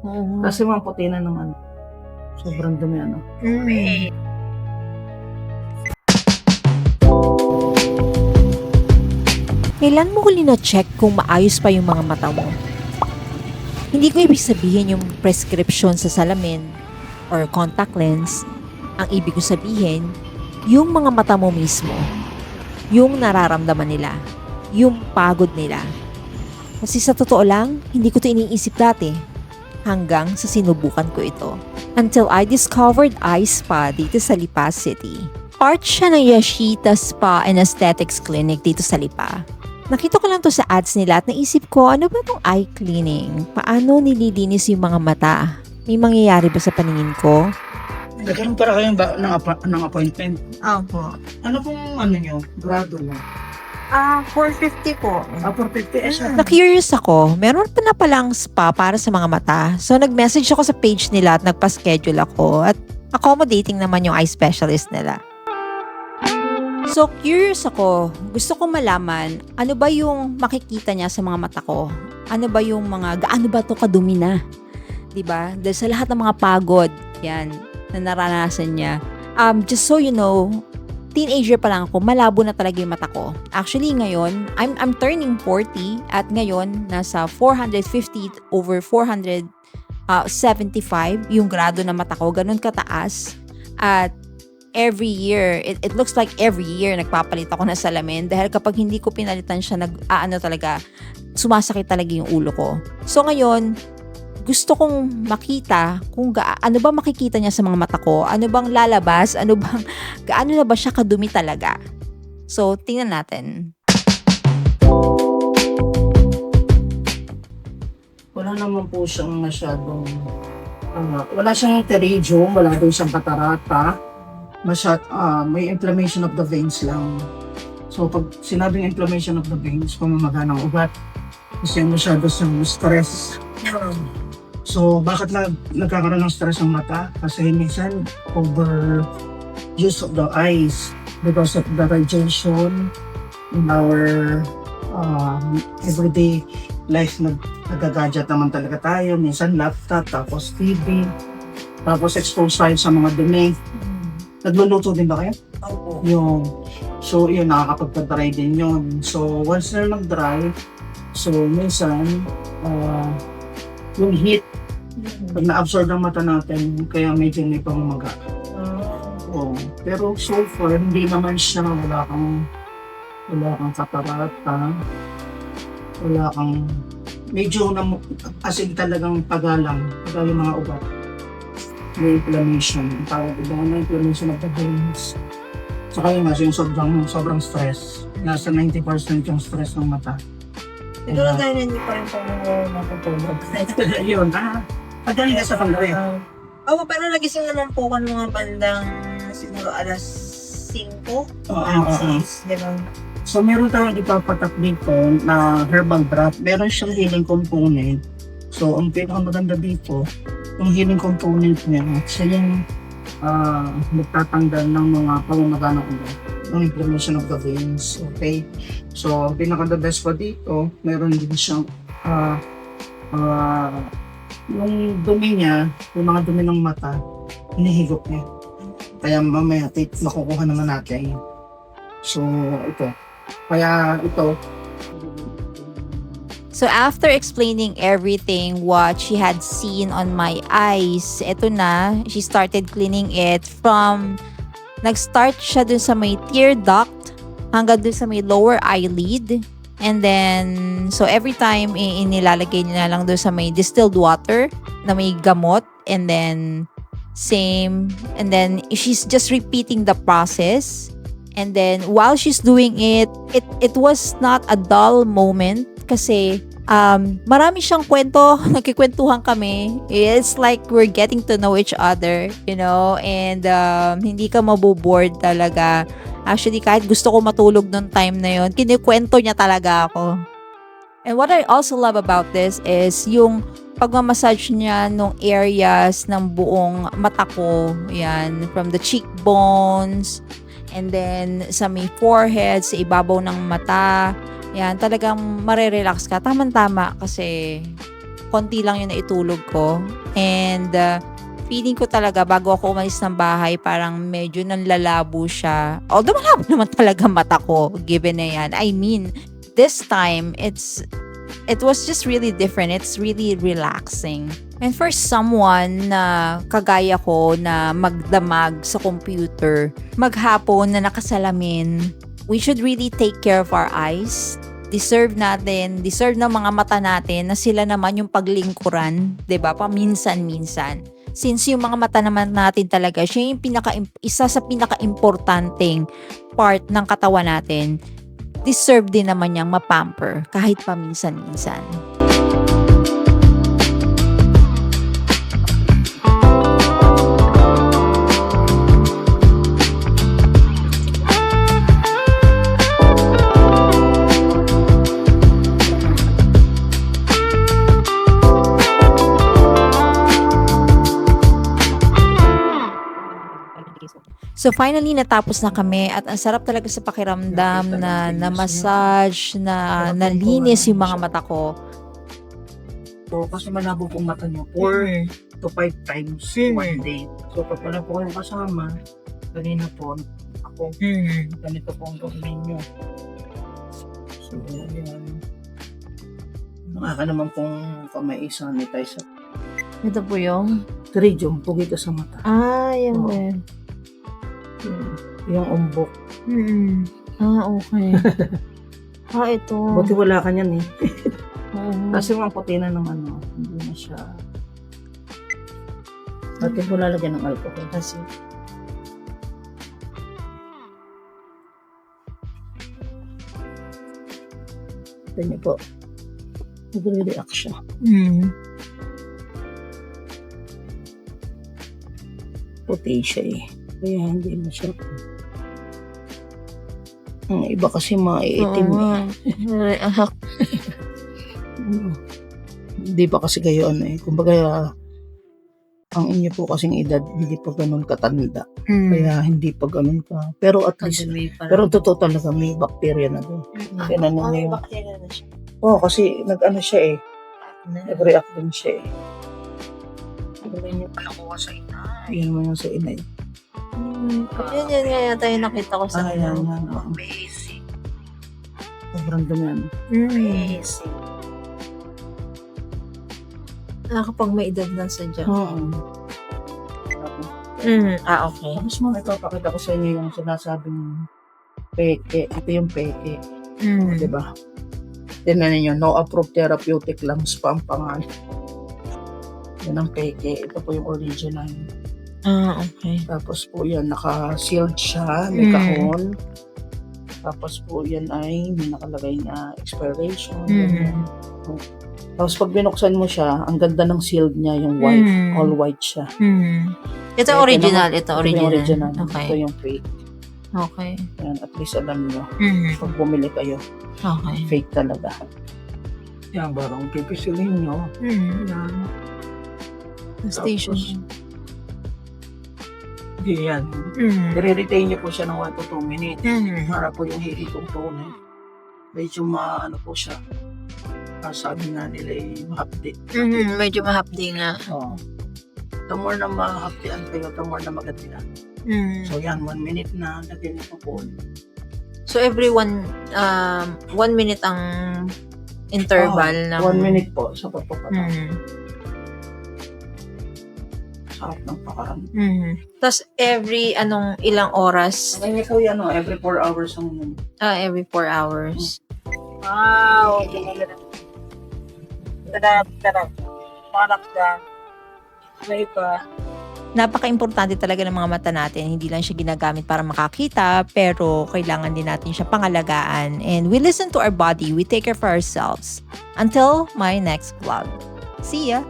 Oo. Kasi mga puti na naman. Sobrang dumi ano. Kailan mo huli na-check kung maayos pa yung mga mata mo? Hindi ko ibig sabihin yung prescription sa salamin or contact lens. Ang ibig ko sabihin, yung mga mata mo mismo. Yung nararamdaman nila. Yung pagod nila. Kasi sa totoo lang, hindi ko ito iniisip dati. Hanggang sa sinubukan ko ito. Until I discovered eye spa dito sa Lipa City. Part siya ng Yashita Spa and Aesthetics Clinic dito sa Lipa. Nakita ko lang to sa ads nila at naisip ko, ano ba tong eye cleaning? Paano nililinis yung mga mata? May mangyayari ba sa paningin ko? Nagkaroon para kayo ng appointment. Opo. Ano pong ano nyo? Grado mo? 450 po. 450. Na-curious ako, meron pa na palang spa para sa mga mata. So nag-message ako sa page nila at nagpa-schedule ako at accommodating naman yung eye specialist nila. So curious ako, gusto ko malaman ano ba yung makikita niya sa mga mata ko? Ano ba yung mga, gaano ba to kadumi na? Diba? Dahil sa lahat ng mga pagod, yan, na naranasan niya. Just so you know, teenager pa lang ako, malabo na talaga yung mata ko. Actually, ngayon, I'm turning 40 at ngayon, nasa 450 over 475 yung grado ng mata ko. Ganun kataas. At every year, it looks like every year nagpapalit ako ng salamin dahil kapag hindi ko pinalitan siya, sumasakit talaga yung ulo ko. So ngayon, gusto kong makita kung ano ba makikita niya sa mga mata ko, ano bang lalabas, gaano na ba siya kadumi talaga. So, tingnan natin. Wala naman po siyang masyadong wala siyang pterygium, wala din siyang katarata. May inflammation of the veins lang. So pag sinabing inflammation of the veins, pamamaga ng ugat, kasi masyado siyang stress. So bakit nagkakaroon ng stress ang mata? Kasi minsan over use of the eyes because of the radiation in our everyday life. Nagagadget naman talaga tayo. Minsan laptop, tapos TV, tapos exposed tayo sa mga dumi. Nagluluto din ba kayo? Opo. So yun, nakakapagpa-dry din yun. So once na mag-dry, so minsan yung heat, pag na-absorb ng mata natin, kaya medyo may pamamaga. Pero so far, hindi naman siya, wala kang katarata, wala kang, medyo as in talagang pagalang yung mga ugat. May inflammation, tawag ito na inflammation of the veins. Saka yun nga, yung sobrang stress. Nasa 90% yung stress ng mata. Siguro dahil hindi pa rin po matutulog. Yun, pagdaling ka sa panggabi. Oo, pero nagising naman po ako ng mga bandang siguro alas 5. Alas 6, gano'n. So meron tayong ipapatak dito na herbal bath. Meron siyang healing component. So ang pinakamaganda dito, yung healing component niya, siya yung magtatanggal ng mga pamamaga ng ugat, ng inflammation of the veins. Okay? So ang pinaka-the best pa dito, meron din siyang yung dumi niya, yung mga dumi ng mata, hinihigop niya. Kaya mamaya makukuha naman natin. So ito. Kaya ito. So after explaining everything what she had seen on my eyes, eto na, she started cleaning it from, nag-start siya dun sa may tear duct hanggang dun sa may lower eyelid. And then, so every time inilalagay niya lang dun sa may distilled water na may gamot. And then, same. And then, she's just repeating the process. And then, while she's doing it was not a dull moment kasi marami siyang kwento, nagkikwentuhan kami. It's like we're getting to know each other, you know, and hindi ka maboboard talaga. Actually, kahit gusto ko matulog noong time na yon, kinikwento niya talaga ako. And what I also love about this is yung pagmamassage niya nung areas ng buong mata ko. Yan, from the cheekbones, and then sa may forehead, sa ibabaw ng mata. Yan, talagang marerelax ka. Tama-tama kasi konti lang yung naitulog ko. And feeling ko talaga bago ako umalis ng bahay, parang medyo nanlalabo siya. Although malabo naman talaga mata ko, given na yan. I mean, this time, it was just really different. It's really relaxing. And for someone na kagaya ko na magdamag sa computer, maghapon na nakasalamin, we should really take care of our eyes. Deserve ng mga mata natin na sila naman yung paglingkuran, 'di ba? Paminsan-minsan. Since yung mga mata naman natin talaga, siya yung isa sa pinaka-importanting part ng katawan natin, deserve din naman niyang mapamper kahit paminsan-minsan. So finally, natapos na kami at ang sarap talaga sa pakiramdam na massage, na nalinis yung mga mata ko. So, kasi malabo pong mata niyo 4 to 5 times one day. So, pag wala po kayong kasama, kanina po, ako, ganito po ang gawin niyo. So, yan. Nakaka naman pong kamay-sanitize. Ito po yung... Tritium, pugi ka sa mata. yan Oo. din. Yung umbok. Okay. Ito. Buti wala ka niyan eh. Oo. Kasi mga puti na ng hindi na siya. Bakit mo lalagyan ng alcohol? Kasi ito niyo po. Nagre-react siya. Puti siya eh. Kaya hindi mo siya. Ang iba kasi maiitim eh. Hindi pa kasi kayo kumbaga ang inyo po kasing edad hindi pa ganun katanda. Kaya hindi pa ganun ka. Pero at least, pero totoo talaga may bacteria na doon. Kaya May bacteria na siya. kasi siya eh. Nag-react din siya eh. Yan yung palakuha sa ina. Yan mo yung sa ina eh. Yan nga yata yung nakita ko sa yan. basic. Sobrang dumi. Basic. Nakapag may edad na sadya. Oo. Okay. Tapos mo ipapakita ko sa inyo yung sinasabing peke. Ito yung peke. Diba? Tignan ninyo, no approved therapeutic lang spam pangalan. Yan ang peke. Ito po yung original. Okay. Tapos po yan, naka-sealed siya, may kahon. Tapos po yan ay may nakalagay na expiration. Tapos pag binuksan mo siya, ang ganda ng sealed niya, yung white, all white siya. Ito original. Ito Yung original. Ito Okay. yung fake. Okay. Yan, at least alam nyo. Pag bumili kayo, Okay. fake talaga. Yan, barang pipisilin nyo. Yan. Station. Yan. I-retain nyo po siya ng 1 to 2 minutes. Para po yung hili kong tone. Medyo po siya. Sabi nga nila mahapdi. Medyo mahapdi nga. Oo. The more na mahapdian kayo, the more na maganda. So yan, 1 minute na lagyan nyo po. So every 1 minute ang interval ng... 1 minute po sa pagpapatay. Sarap ng pakaram. Tapos every ilang oras? Ngayon po yan, every 4 hours ang Every 4 hours. Wow! Tarap. Parak ka. May pa. Napaka-importante talaga ng mga mata natin. Hindi lang siya ginagamit para makakita, pero kailangan din natin siya pangalagaan. And we listen to our body. We take care for ourselves. Until my next vlog. See ya!